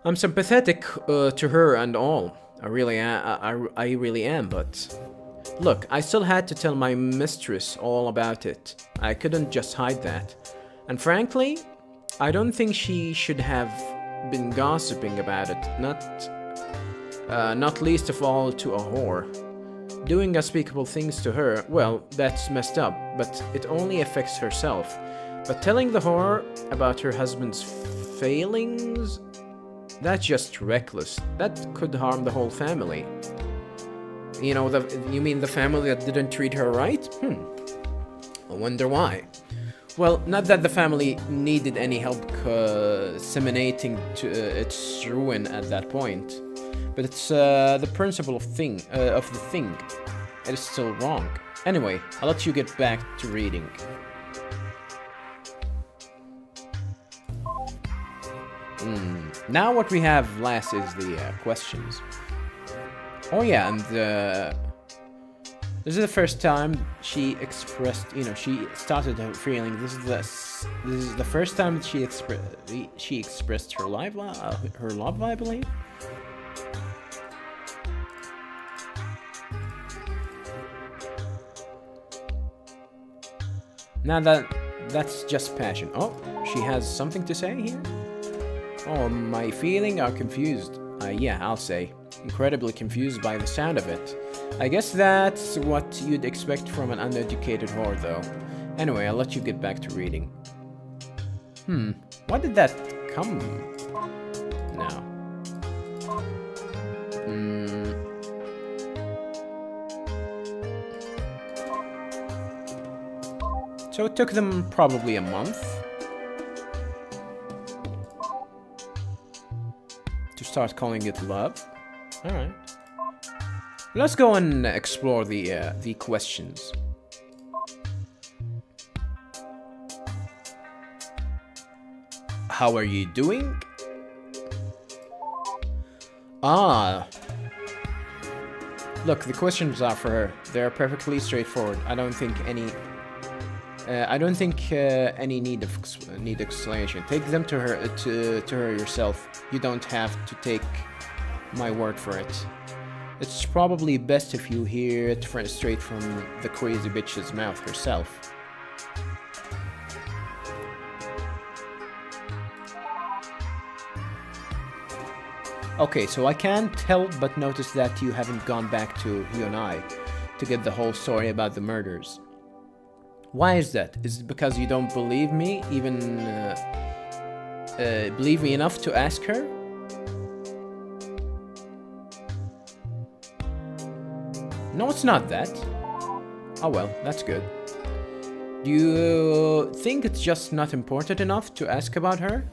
I'm sympathetic to her and all. I really am. I really am, but look, I still had to tell my mistress all about it. I couldn't just hide that. And frankly, I don't think she should have been gossiping about it. Not least of all to a whore. Doing unspeakable things to her, well, that's messed up, but it only affects herself. But telling the whore about her husband's failings, that's just reckless. That could harm the whole family. You know, you mean the family that didn't treat her right? I wonder why. Well, not that the family needed any help disseminating to its ruin at that point, but it's the principle of the thing. It is still wrong. Anyway, I'll let you get back to reading. Now what we have last is the questions. Oh yeah, and this is the first time she expressed, she started her feeling. This is the first time that she expressed her love, I believe. Now that's just passion. Oh, she has something to say here? Oh, my feelings are confused. Yeah, I'll say. Incredibly confused by the sound of it. I guess that's what you'd expect from an uneducated whore, though. Anyway, I'll let you get back to reading. Why did that come now? So it took them probably a month to start calling it love. Alright. Let's go and explore the questions. How are you doing? Look, the questions are for her. They're perfectly straightforward. I don't think any need explanation. Take them to her to her yourself. You don't have to take my word for it. It's probably best if you hear it straight from the crazy bitch's mouth herself. Okay, so I can't help but notice that you haven't gone back to Hyunai to get the whole story about the murders. Why is that? Is it because you don't believe me, believe me enough to ask her? No, it's not that. Oh well, that's good. Do you think it's just not important enough to ask about her?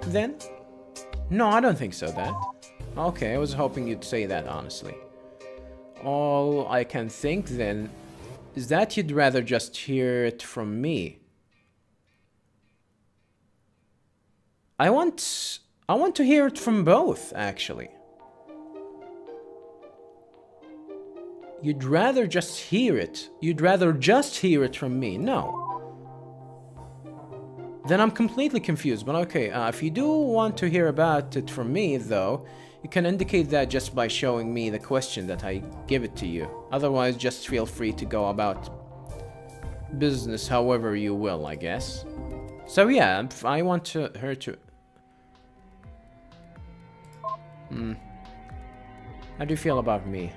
Then? No, I don't think so, Dad. Okay, I was hoping you'd say that, honestly. All I can think, then, is that you'd rather just hear it from me. I want to hear it from both, actually. You'd rather just hear it. You'd rather just hear it from me. No. Then I'm completely confused, but okay, if you do want to hear about it from me, though, you can indicate that just by showing me the question that I give it to you. Otherwise, just feel free to go about business however you will, I guess. So yeah, I want her to... How do you feel about me?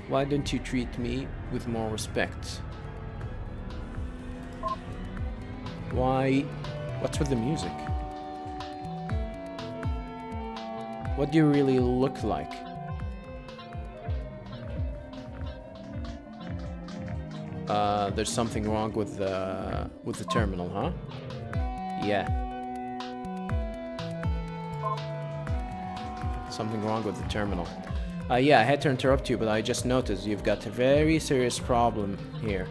Why don't you treat me with more respect? Why? What's with the music? What do you really look like? There's something wrong with the terminal, huh? Yeah. Something wrong with the terminal. Yeah, I had to interrupt you, but I just noticed you've got a very serious problem here.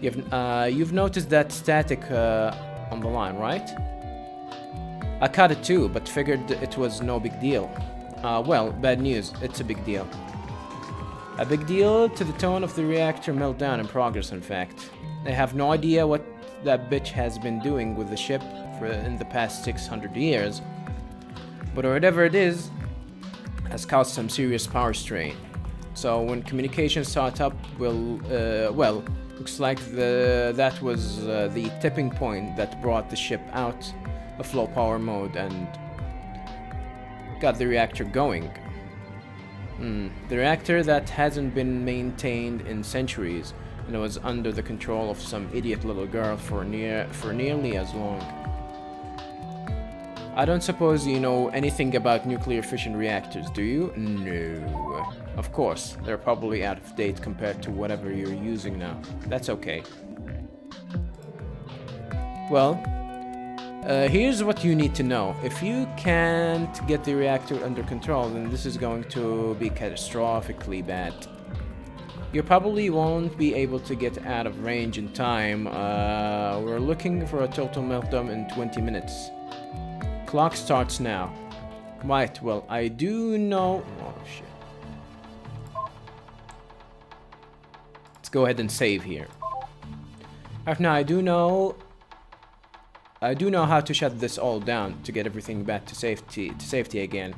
You've noticed that static on the line, right? I caught it too, but figured it was no big deal. Well, bad news. It's a big deal. A big deal to the tone of the reactor meltdown in progress, in fact. I have no idea what that bitch has been doing with the ship in the past 600 years. But whatever it is, has caused some serious power strain. So when communication start up, well, looks like that was the tipping point that brought the ship out of low power mode and got the reactor going. The reactor that hasn't been maintained in centuries and was under the control of some idiot little girl for nearly as long. I don't suppose you know anything about nuclear fission reactors, do you? No. Of course, they're probably out of date compared to whatever you're using now. That's okay. Well, here's what you need to know. If you can't get the reactor under control, then this is going to be catastrophically bad. You probably won't be able to get out of range in time. We're looking for a total meltdown in 20 minutes. Clock starts now. Right, well, I do know... Oh, shit. Let's go ahead and save here. Right now, I do know how to shut this all down to get everything back to safety again.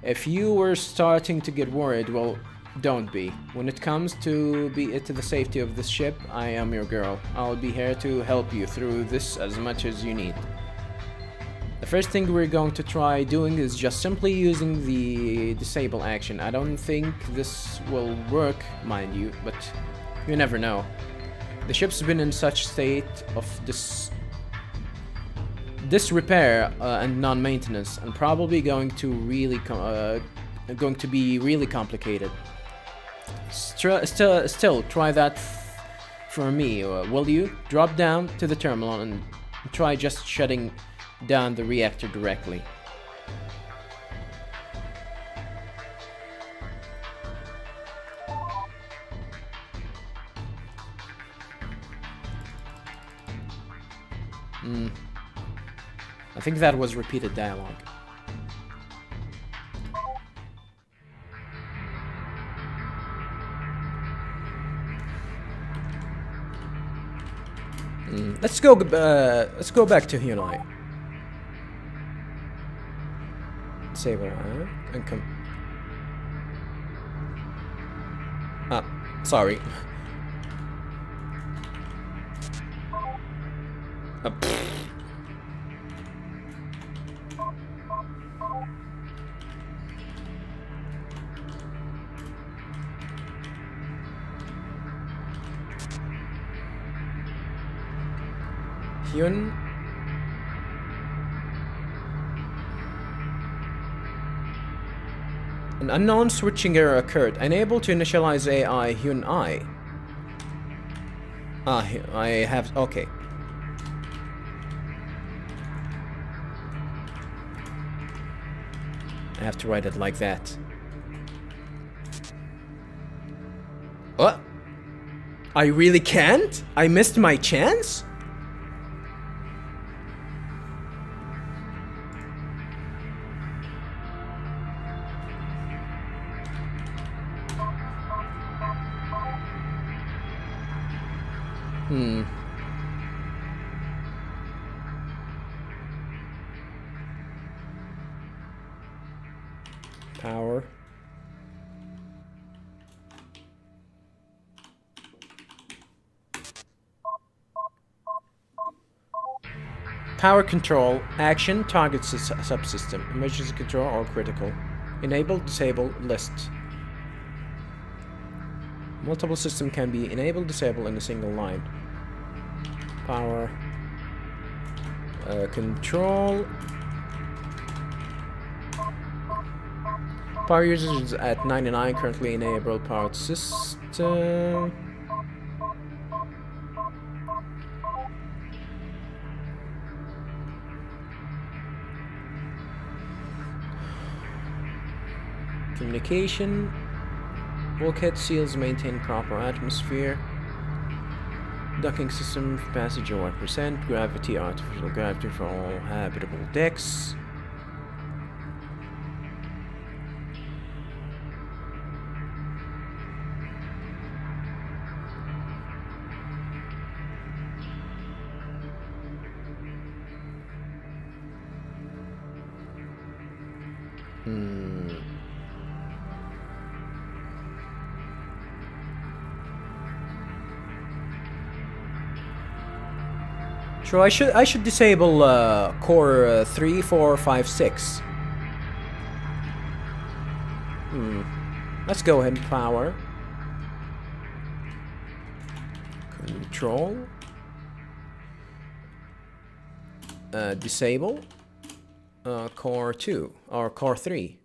If you were starting to get worried, well, don't be. When it comes to the safety of this ship, I am your girl. I'll be here to help you through this as much as you need. The first thing we're going to try doing is just simply using the disable action. I don't think this will work, mind you, but you never know. The ship's been in such state of disrepair and non-maintenance, and probably going to be really complicated. Still, try that for me, will you? Drop down to the terminal and try just shutting down the reactor directly. I think that was repeated dialogue. Let's go back to Hyunai. Save it and come. Sorry. Hyun. An unknown switching error occurred. Unable to initialize AI Hyun-I. I have... Okay. I have to write it like that. What? I really can't? I missed my chance? Power. Power control. Action targets a subsystem. Emergency control or critical. Enable, disable, list. Multiple system can be enabled, disabled in a single line. Power. Control. Power usage is at 99, currently enabled powered system. Communication. Bulkhead seals maintain proper atmosphere. Docking system passenger 1%. Gravity, artificial gravity for all habitable decks. So I should disable core 3, 4, 5, 6. Let's go ahead and power. Control. Disable. Core 2 or core 3.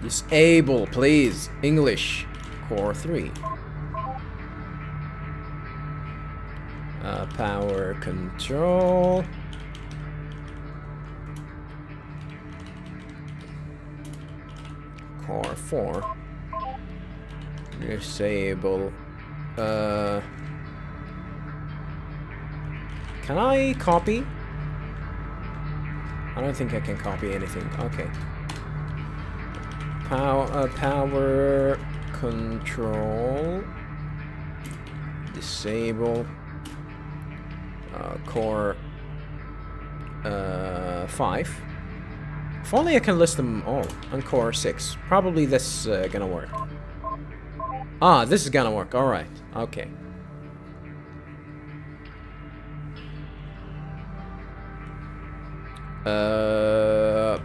Disable, please. English. Core 3. Power control. Core 4. Disable. Can I copy? I don't think I can copy anything. Okay. Power control. Disable. Core 5. If only I can list them all. On core 6. Probably this gonna work. Ah, this is gonna work. Alright. Okay.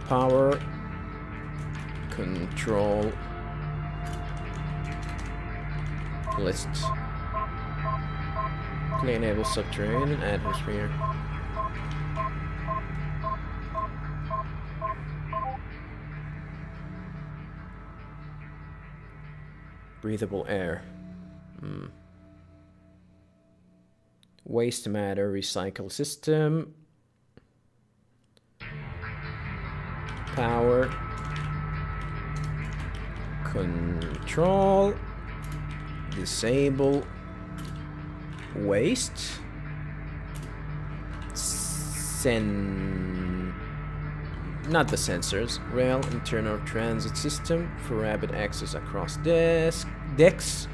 Power control list. Can enable subterranean atmosphere. Breathable air. Waste matter recycle system. Power control. Disable waste. Not the sensors. Rail internal transit system for rapid access across decks.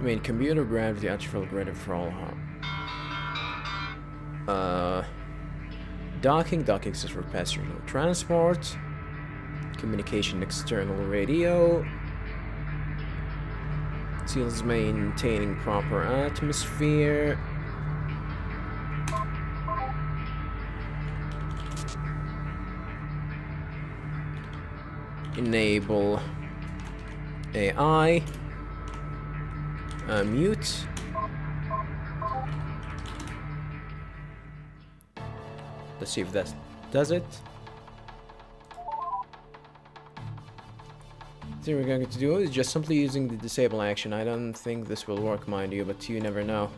Main computer gravity artificial gravity for all. Docking system for passenger transport. Communication external radio. Seals maintaining proper atmosphere. Enable AI. Mute. Let's see if that does it. The thing we're going to do is just simply using the disable action. I don't think this will work, mind you, but you never know.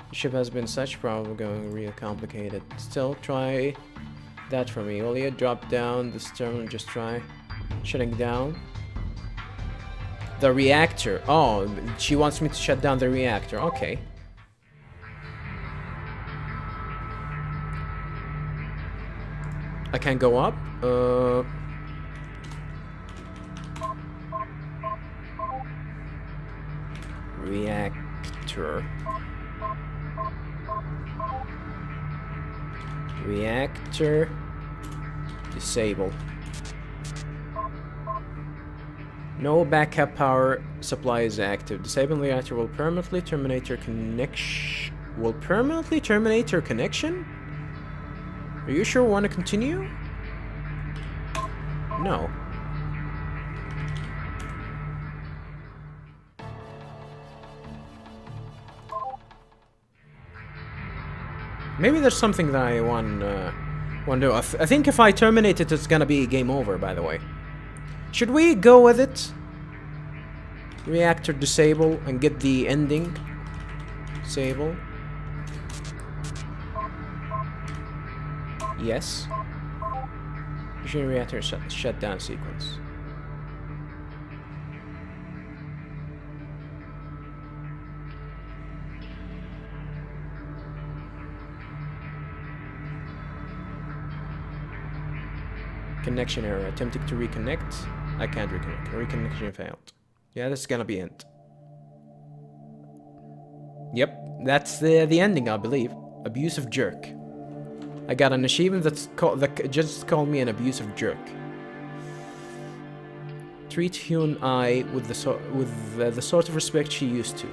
The ship has been such problem going real complicated. Still, try that for me. Will you drop down this terminal? Just try shutting down the reactor. Oh, she wants me to shut down the reactor. Okay. I can't go up. Reactor. Disable. No backup power supply is active. Disabling the reactor will permanently terminate your connection. Are you sure we want to continue? No. Maybe there's something that I want to do. I think if I terminate it, it's gonna be game over, by the way. Should we go with it? Reactor disable and get the ending. Disable. Yes. Machine reactor shut down sequence. Connection error. Attempting to reconnect. I can't reconnect. Reconnection failed. Yeah, this is gonna be it. Yep, that's the ending, I believe. Abusive jerk. I got an achievement that just called me an abusive jerk. Treat Hyun-ai with the sort of respect she used to.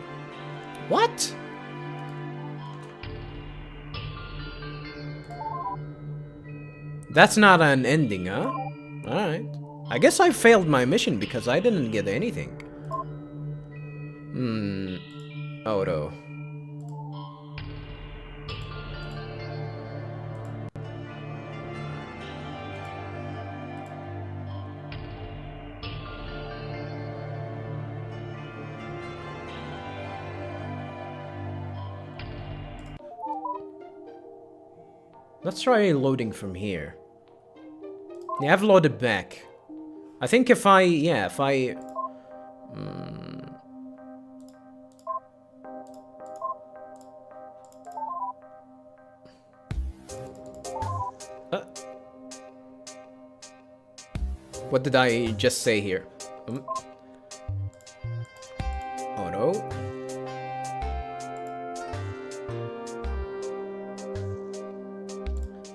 What? That's not an ending, huh? Alright. I guess I failed my mission because I didn't get anything. Oh no. Let's try loading from here. Yeah, I've loaded back. I think if I... What did I just say here? Oh no.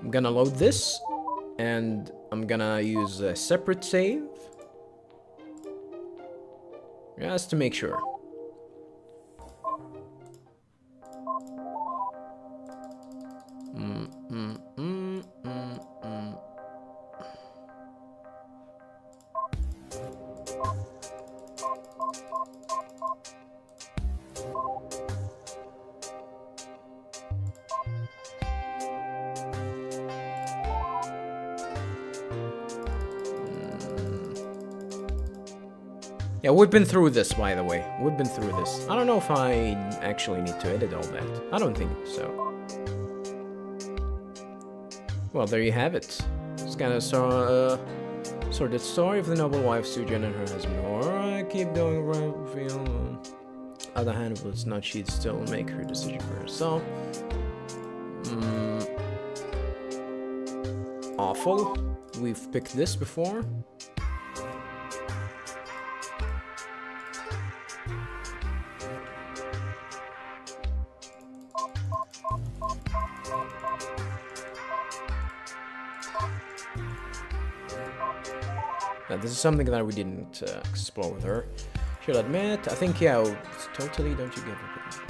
I'm gonna load this, and I'm gonna use a separate save. Just to make sure. Yeah, we've been through this, by the way. We've been through this. I don't know if I actually need to edit all that. I don't think so. Well, there you have it. It's kind of sordid story of the noble wife Sujin and her husband. Or I keep going around feel. Other hand, well, it's not she'd still make her decision for herself. Awful. We've picked this before. This is something that we didn't explore with her. Should admit, I think, yeah, it's totally, don't you give a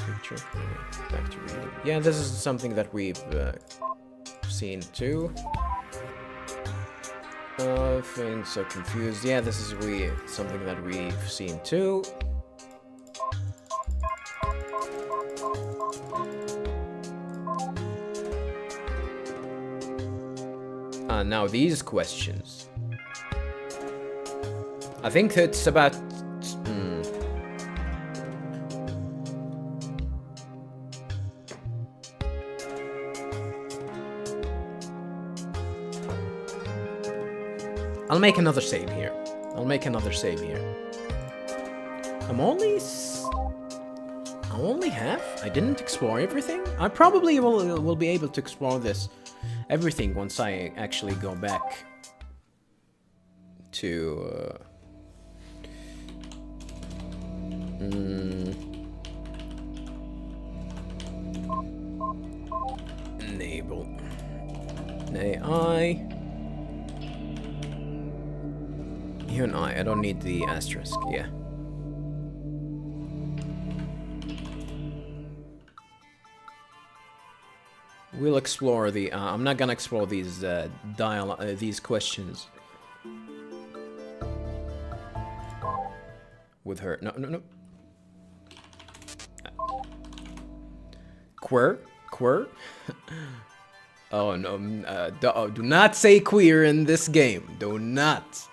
picture? Anyway, back to reading. Yeah, this is something that we've seen too. Feeling so confused. Yeah, this is something that we've seen too. Now these questions. I think it's about... I'll make another save here. I'm only half? I didn't explore everything? I probably will be able to explore everything once I actually go back to... Enable AI. You and I don't need the asterisk, yeah. We'll explore the I'm not gonna explore these these questions with her. No. Queer? Oh no, do not say queer in this game. Do not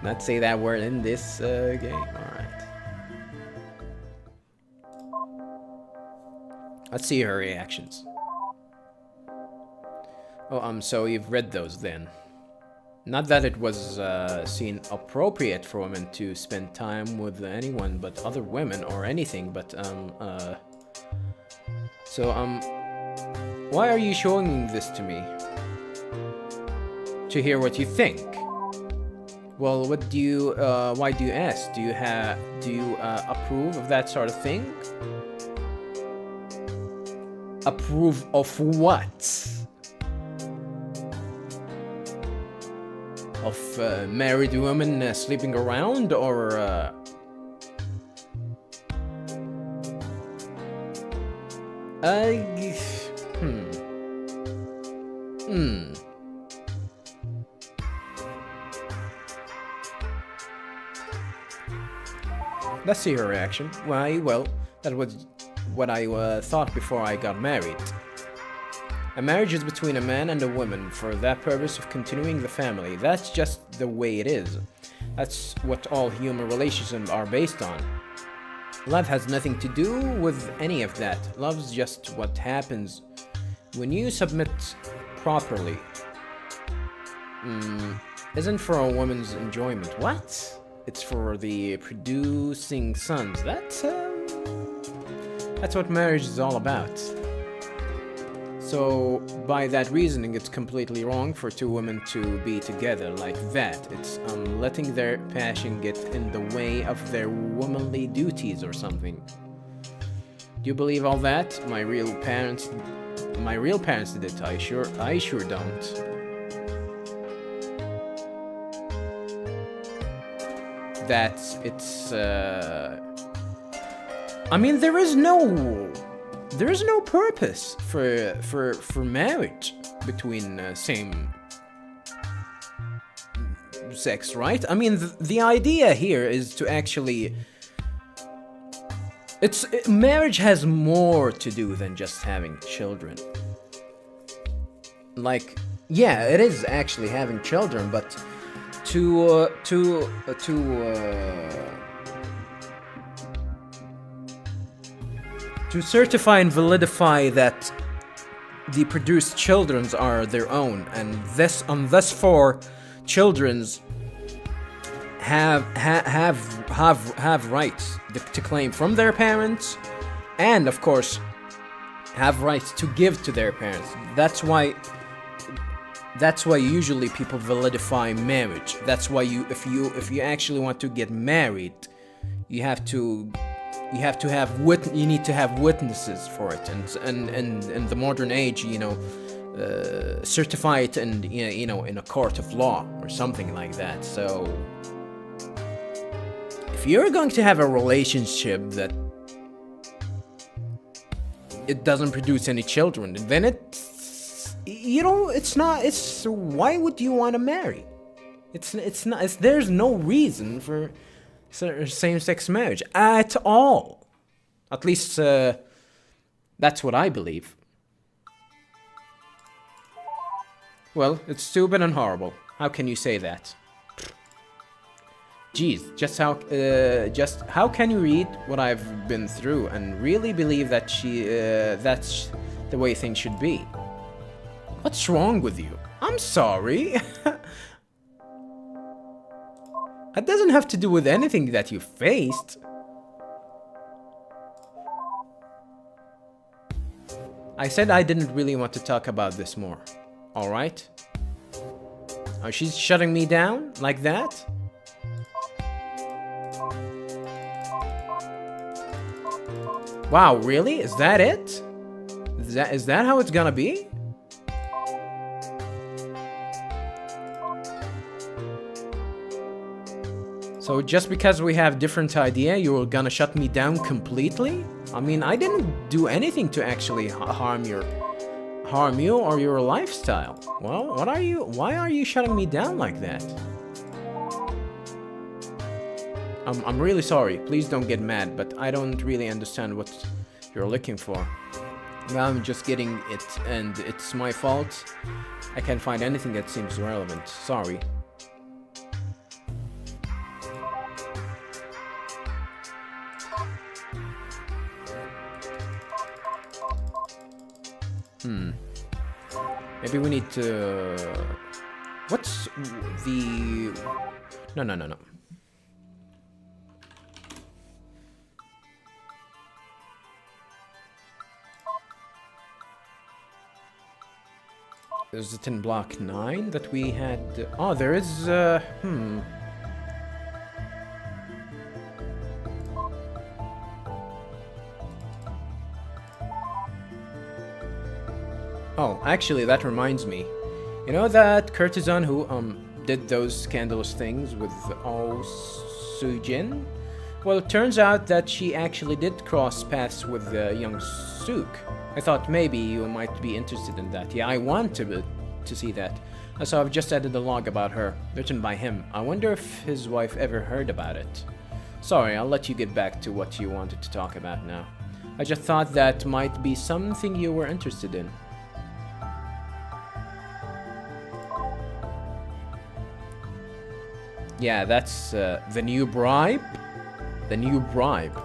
not say that word in this game. Alright. Let's see her reactions. Oh, so you've read those then. Not that it was seen appropriate for women to spend time with anyone but other women or anything, but why are you showing this to me? to hear what you think. Well, what do you, why do you ask? Do you approve of that sort of thing? Approve of what? Of married women sleeping around, or Let's see her reaction. Why, well, that was what I thought before I got married. A marriage is between a man and a woman for that purpose of continuing the family. That's just the way it is. That's what all human relationships are based on. Love has nothing to do with any of that. Love's just what happens when you submit properly. Isn't for a woman's enjoyment. What? It's for the producing sons. That's what marriage is all about. So, by that reasoning, it's completely wrong for two women to be together like that. It's letting their passion get in the way of their womanly duties or something. Do you believe all that? My real parents did it. I sure don't. I mean, there is no purpose for marriage between same sex, right? I mean, the idea here is to actually marriage has more to do than just having children. Like, yeah, it is actually having children, but to certify and validify that the produced children's are their own, and thus for children's have rights to claim from their parents, and of course have rights to give to their parents. That's why usually people validify marriage. That's why if you actually want to get married, you need to have witnesses for it, and in the modern age, certify it and in a court of law or something like that. So if you're going to have a relationship that it doesn't produce any children, then why would you want to marry? There's no reason for same-sex marriage at all. At least that's what I believe. Well, it's stupid and horrible. How can you say that? Jeez, just how can you read what I've been through and really believe that that's the way things should be? What's wrong with you? I'm sorry. That doesn't have to do with anything that you faced. I said I didn't really want to talk about this more. Alright? Oh, she's shutting me down like that? Wow, really? Is that it? Is that how it's gonna be? So just because we have different idea, you're gonna shut me down completely? I mean, I didn't do anything to actually harm you or your lifestyle. Well, why are you shutting me down like that? I'm really sorry. Please don't get mad, but I don't really understand what you're looking for. Well, I'm just getting it, and it's my fault. I can't find anything that seems relevant. Sorry. Maybe we need to... What's the... No. Is it in block 9 that we had... Oh, there is... Oh, actually, that reminds me. You know that courtesan who, did those scandalous things with Oh Sujin? Well, it turns out that she actually did cross paths with young Suk. I thought maybe you might be interested in that. Yeah, I want to see that. So I've just added a log about her, written by him. I wonder if his wife ever heard about it. Sorry, I'll let you get back to what you wanted to talk about now. I just thought that might be something you were interested in. Yeah, that's the new bribe. The new bribe.